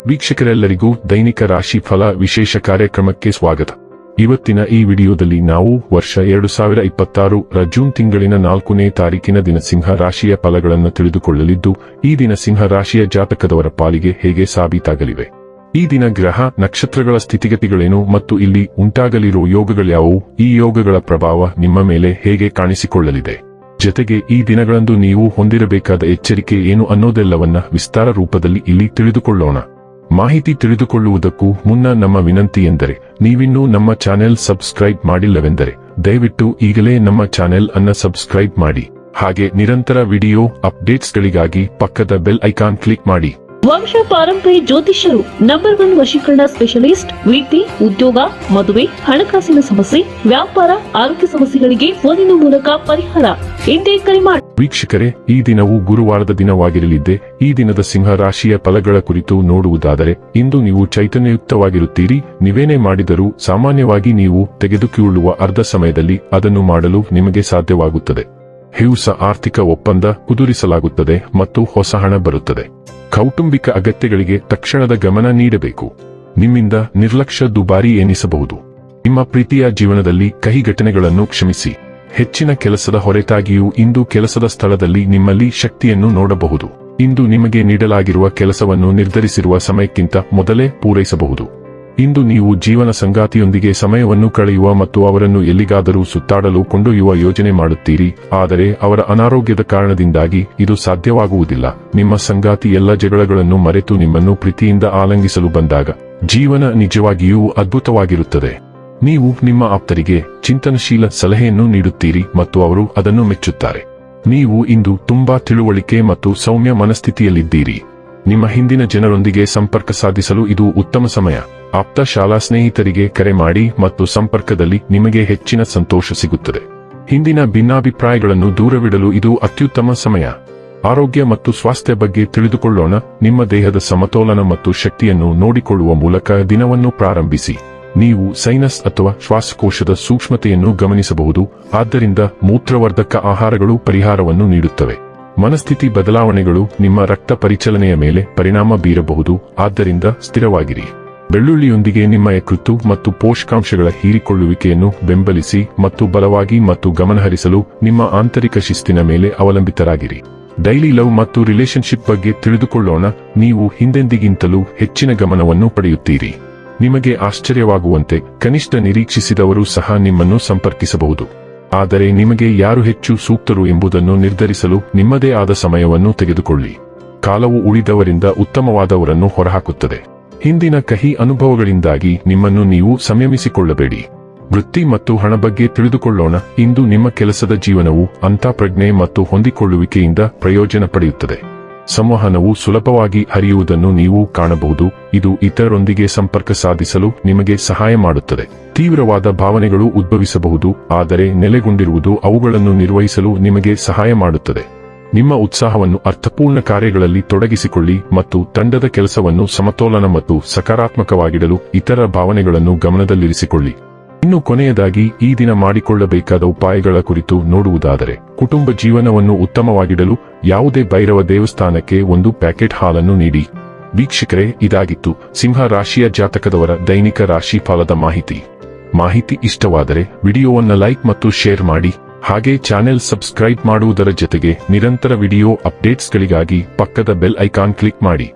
ವೀಕ್ಷಕರೆಲ್ಲರಿಗೂ ದೈನಿಕ ರಾಶಿ ಫಲ ವಿಶೇಷ ಕಾರ್ಯಕ್ರಮಕ್ಕೆ ಸ್ವಾಗತ. ಇವತ್ತಿನ ಈ ವಿಡಿಯೋದಲ್ಲಿ ನಾವು ವರ್ಷ 2026 ಜೂನ್ ತಿಂಗಳಿನ 4ನೇ ತಾರೀಕಿನ ದಿನ ಸಿಂಹ ರಾಶಿಯ ಫಲಗಳನ್ನು ತಿಳಿದುಕೊಳ್ಳಲಿದ್ದು, ಈ ದಿನ ಸಿಂಹ ರಾಶಿಯ ಜಾತಕದವರ ಪಾಲಿಗೆ ಹೇಗೆ ಸಾಬೀತಾಗಲಿವೆ, ಈ ದಿನ ಗ್ರಹ ನಕ್ಷತ್ರಗಳ ಸ್ಥಿತಿಗತಿಗಳೇನು ಮತ್ತು ಇಲ್ಲಿ ಉಂಟಾಗಲಿರುವ ಯೋಗಗಳ್ಯಾವು, ಈ ಯೋಗಗಳ ಪ್ರಭಾವ ನಿಮ್ಮ ಮೇಲೆ ಹೇಗೆ ಕಾಣಿಸಿಕೊಳ್ಳಲಿದೆ, ಜೊತೆಗೆ ಈ ದಿನಗಳಂದು ನೀವು ಹೊಂದಿರಬೇಕಾದ ಎಚ್ಚರಿಕೆ ಏನು ಅನ್ನೋದೆಲ್ಲವನ್ನ ವಿಸ್ತಾರ ರೂಪದಲ್ಲಿ ಇಲ್ಲಿ ತಿಳಿದುಕೊಳ್ಳೋಣ. ಮಾಹಿತಿ ತಿಳಿದುಕೊಳ್ಳುವುದಕ್ಕೂ ಮುನ್ನ ನಮ್ಮ ವಿನಂತಿ ಎಂದರೆ, ನೀವಿನ್ನೂ ನಮ್ಮ ಚಾನೆಲ್ ಸಬ್ಸ್ಕ್ರೈಬ್ ಮಾಡಿಲ್ಲವೆಂದರೆ ದಯವಿಟ್ಟು ಈಗಲೇ ನಮ್ಮ ಚಾನೆಲ್ ಅನ್ನ ಸಬ್ಸ್ಕ್ರೈಬ್ ಮಾಡಿ. ಹಾಗೆ ನಿರಂತರ ವಿಡಿಯೋ ಅಪ್ಡೇಟ್ಸ್ಗಳಿಗಾಗಿ ಪಕ್ಕದ ಬೆಲ್ ಐಕಾನ್ ಕ್ಲಿಕ್ ಮಾಡಿ. ವಂಶ ಪಾರಂಪರ್ಯ ಜ್ಯೋತಿಷ್ಯರು ನಂಬರ್ 1 ವಶೀಕರಣ ಸ್ಪೆಷಲಿಸ್ಟ್. ವೃತ್ತಿ, ಉದ್ಯೋಗ, ಮದುವೆ, ಹಣಕಾಸಿನ ಸಮಸ್ಯೆ, ವ್ಯಾಪಾರ, ಆರೋಗ್ಯ ಸಮಸ್ಯೆಗಳಿಗೆ ಫೋನಿನ ಮೂಲಕ ಪರಿಹಾರ. ಹಿಂದೆ ಕರೆ ಮಾಡಿ. ವೀಕ್ಷಕರೇ, ಈ ದಿನವು ಗುರುವಾರದ ದಿನವಾಗಿರಲಿದ್ದೆ. ಈ ದಿನದ ಸಿಂಹ ರಾಶಿಯ ಫಲಗಳ ಕುರಿತು ನೋಡುವುದಾದರೆ, ಇಂದು ನೀವು ಚೈತನ್ಯಯುಕ್ತವಾಗಿರುತ್ತೀರಿ. ನೀವೇನೇ ಮಾಡಿದರೂ ಸಾಮಾನ್ಯವಾಗಿ ನೀವು ತೆಗೆದುಕೊಳ್ಳುವ ಅರ್ಧ ಸಮಯದಲ್ಲಿ ಅದನ್ನು ಮಾಡಲು ನಿಮಗೆ ಸಾಧ್ಯವಾಗುತ್ತದೆ. ಹೊಸ ಆರ್ಥಿಕ ಒಪ್ಪಂದ ಕುದುರಿಸಲಾಗುತ್ತದೆ ಮತ್ತು ಹೊಸ ಹಣ ಬರುತ್ತದೆ. ಕೌಟುಂಬಿಕ ಅಗತ್ಯಗಳಿಗೆ ತಕ್ಷಣದ ಗಮನ ನೀಡಬೇಕು. ನಿಮ್ಮಿಂದ ನಿರ್ಲಕ್ಷ್ಯ ದುಬಾರಿ ಎನಿಸಬಹುದು. ನಿಮ್ಮ ಪ್ರೀತಿಯ ಜೀವನದಲ್ಲಿ ಕಹಿ ಘಟನೆಗಳನ್ನು ಕ್ಷಮಿಸಿ. ಹೆಚ್ಚಿನ ಕೆಲಸದ ಹೊರತಾಗಿಯೂ ಇಂದು ಕೆಲಸದ ಸ್ಥಳದಲ್ಲಿ ನಿಮ್ಮಲ್ಲಿ ಶಕ್ತಿಯನ್ನು ನೋಡಬಹುದು. ಇಂದು ನಿಮಗೆ ನೀಡಲಾಗಿರುವ ಕೆಲಸವನ್ನು ನಿರ್ಧರಿಸಿರುವ ಸಮಯಕ್ಕಿಂತ ಮೊದಲೇ ಪೂರೈಸಬಹುದು. ಇಂದು ನೀವು ಜೀವನ ಸಂಗಾತಿಯೊಂದಿಗೆ ಸಮಯವನ್ನು ಕಳೆಯುವ ಮತ್ತು ಅವರನ್ನು ಎಲ್ಲಿಗಾದರೂ ಸುತ್ತಾಡಲು ಕೊಂಡೊಯ್ಯುವ ಯೋಜನೆ ಮಾಡುತ್ತೀರಿ. ಆದರೆ ಅವರ ಅನಾರೋಗ್ಯದ ಕಾರಣದಿಂದಾಗಿ ಇದು ಸಾಧ್ಯವಾಗುವುದಿಲ್ಲ. ನಿಮ್ಮ ಸಂಗಾತಿ ಎಲ್ಲ ಜಗಳಗಳನ್ನು ಮರೆತು ನಿಮ್ಮನ್ನು ಪ್ರೀತಿಯಿಂದ ಆಲಿಂಗಿಸಲು ಬಂದಾಗ ಜೀವನ ನಿಜವಾಗಿಯೂ ಅದ್ಭುತವಾಗಿರುತ್ತದೆ. ನೀವು ನಿಮ್ಮ ಆಪ್ತರಿಗೆ ಚಿಂತನಶೀಲ ಸಲಹೆಯನ್ನು ನೀಡುತ್ತೀರಿ ಮತ್ತು ಅವರು ಅದನ್ನು ಮೆಚ್ಚುತ್ತಾರೆ. ನೀವು ಇಂದು ತುಂಬಾ ತಿಳುವಳಿಕೆ ಮತ್ತು ಸೌಮ್ಯ ಮನಸ್ಥಿತಿಯಲ್ಲಿದ್ದೀರಿ. ನಿಮ್ಮ ಹಿಂದಿನ ಜನರೊಂದಿಗೆ ಸಂಪರ್ಕ ಸಾಧಿಸಲು ಇದು ಉತ್ತಮ ಸಮಯ. ಆಪ್ತ ಶಾಲಾ ಸ್ನೇಹಿತರಿಗೆ ಕರೆ ಮಾಡಿ ಮತ್ತು ಸಂಪರ್ಕದಲ್ಲಿ ನಿಮಗೆ ಹೆಚ್ಚಿನ ಸಂತೋಷ ಸಿಗುತ್ತದೆ. ಹಿಂದಿನ ಭಿನ್ನಾಭಿಪ್ರಾಯಗಳನ್ನು ದೂರವಿಡಲು ಇದು ಅತ್ಯುತ್ತಮ ಸಮಯ. ಆರೋಗ್ಯ ಮತ್ತು ಸ್ವಾಸ್ಥ್ಯ ಬಗ್ಗೆ ತಿಳಿದುಕೊಳ್ಳೋಣ. ನಿಮ್ಮ ದೇಹದ ಸಮತೋಲನ ಮತ್ತು ಶಕ್ತಿಯನ್ನು ನೋಡಿಕೊಳ್ಳುವ ಮೂಲಕ ದಿನವನ್ನು ಪ್ರಾರಂಭಿಸಿ. ನೀವು ಸೈನಸ್ ಅಥವಾ ಶ್ವಾಸಕೋಶದ ಸೂಕ್ಷ್ಮತೆಯನ್ನು ಗಮನಿಸಬಹುದು, ಆದ್ದರಿಂದ ಮೂತ್ರವರ್ಧಕ ಆಹಾರಗಳು ಪರಿಹಾರವನ್ನು ನೀಡುತ್ತವೆ. ಮನಸ್ಥಿತಿ ಬದಲಾವಣೆಗಳು ನಿಮ್ಮ ರಕ್ತ ಪರಿಚಲನೆಯ ಮೇಲೆ ಪರಿಣಾಮ ಬೀರಬಹುದು, ಆದ್ದರಿಂದ ಸ್ಥಿರವಾಗಿರಿ. ಬೆಳ್ಳುಳ್ಳಿಯೊಂದಿಗೆ ನಿಮ್ಮ ಯಕೃತ್ತು ಮತ್ತು ಪೋಷಕಾಂಶಗಳ ಹೀರಿಕೊಳ್ಳುವಿಕೆಯನ್ನು ಬೆಂಬಲಿಸಿ ಮತ್ತು ಬಲವಾಗಿ ಮತ್ತು ಗಮನಹರಿಸಲು ನಿಮ್ಮ ಆಂತರಿಕ ಶಿಸ್ತಿನ ಮೇಲೆ ಅವಲಂಬಿತರಾಗಿರಿ. ಡೈಲಿ ಲವ್ ಮತ್ತು ರಿಲೇಶನ್ಶಿಪ್ ಬಗ್ಗೆ ತಿಳಿದುಕೊಳ್ಳೋಣ. ನೀವು ಹಿಂದೆಂದಿಗಿಂತಲೂ ಹೆಚ್ಚಿನ ಗಮನವನ್ನು ಪಡೆಯುತ್ತೀರಿ. ನಿಮಗೆ ಆಶ್ಚರ್ಯವಾಗುವಂತೆ ಕನಿಷ್ಠ ನಿರೀಕ್ಷಿಸಿದವರು ಸಹ ನಿಮ್ಮನ್ನು ಸಂಪರ್ಕಿಸಬಹುದು. ಆದರೆ ನಿಮಗೆ ಯಾರು ಹೆಚ್ಚು ಸೂಕ್ತರು ಎಂಬುದನ್ನು ನಿರ್ಧರಿಸಲು ನಿಮ್ಮದೇ ಆದ ಸಮಯವನ್ನು ತೆಗೆದುಕೊಳ್ಳಿ. ಕಾಲವು ಉಳಿದವರಿಂದ ಉತ್ತಮವಾದವರನ್ನು ಹೊರಹಾಕುತ್ತದೆ. ಹಿಂದಿನ ಕಹಿ ಅನುಭವಗಳಿಂದಾಗಿ ನಿಮ್ಮನ್ನು ನೀವು ಸಂಯಮಿಸಿಕೊಳ್ಳಬೇಡಿ. ವೃತ್ತಿ ಮತ್ತು ಹಣ ಬಗ್ಗೆ ತಿಳಿದುಕೊಳ್ಳೋಣ. ಇಂದು ನಿಮ್ಮ ಕೆಲಸದ ಜೀವನವು ಅಂತಃಪ್ರಜ್ಞೆ ಮತ್ತು ಹೊಂದಿಕೊಳ್ಳುವಿಕೆಯಿಂದ ಪ್ರಯೋಜನ ಪಡೆಯುತ್ತದೆ. ಸಂವಹನವು ಸುಲಭವಾಗಿ ಹರಿಯುವುದನ್ನು ನೀವು ಕಾಣಬಹುದು. ಇದು ಇತರರೊಂದಿಗೆ ಸಂಪರ್ಕ ಸಾಧಿಸಲು ನಿಮಗೆ ಸಹಾಯ ಮಾಡುತ್ತದೆ. ತೀವ್ರವಾದ ಭಾವನೆಗಳು ಉದ್ಭವಿಸಬಹುದು, ಆದರೆ ನೆಲೆಗೊಂಡಿರುವುದು ಅವುಗಳನ್ನು ನಿರ್ವಹಿಸಲು ನಿಮಗೆ ಸಹಾಯ ಮಾಡುತ್ತದೆ. ನಿಮ್ಮ ಉತ್ಸಾಹವನ್ನು ಅರ್ಥಪೂರ್ಣ ಕಾರ್ಯಗಳಲ್ಲಿ ತೊಡಗಿಸಿಕೊಳ್ಳಿ ಮತ್ತು ತಂಡದ ಕೆಲಸವನ್ನು ಸಮತೋಲನ ಮತ್ತು ಸಕಾರಾತ್ಮಕವಾಗಿಡಲು ಇತರ ಭಾವನೆಗಳನ್ನು ಗಮನದಲ್ಲಿರಿಸಿಕೊಳ್ಳಿ. ಇನ್ನು ಕೊನೆಯದಾಗಿ ಈ ದಿನ ಮಾಡಿಕೊಳ್ಳಬೇಕಾದ ಉಪಾಯಗಳ ಕುರಿತು ನೋಡುವುದಾದರೆ, ಕುಟುಂಬ ಜೀವನವನ್ನು ಉತ್ತಮವಾಗಿಡಲು ಯಾವುದೇ ಭೈರವ ದೇವಸ್ಥಾನಕ್ಕೆ ಒಂದು ಪ್ಯಾಕೆಟ್ ಹಾಲನ್ನು ನೀಡಿ. ವೀಕ್ಷಕರೇ, ಇದಾಗಿತ್ತು ಸಿಂಹ ರಾಶಿಯ ಜಾತಕದವರ ದೈನಿಕ ರಾಶಿ ಫಲದ ಮಾಹಿತಿ ಇಷ್ಟವಾದರೆ ವಿಡಿಯೋವನ್ನು ಲೈಕ್ ಮತ್ತು ಶೇರ್ ಮಾಡಿ. ಹಾಗೆ ಚಾನೆಲ್ ಸಬ್ಸ್ಕ್ರೈಬ್ ಮಾಡುವುದರ ಜೊತೆಗೆ ನಿರಂತರ ವಿಡಿಯೋ ಅಪ್ಡೇಟ್ಸ್ಗಳಿಗಾಗಿ ಪಕ್ಕದ ಬೆಲ್ ಐಕಾನ್ ಕ್ಲಿಕ್ ಮಾಡಿ.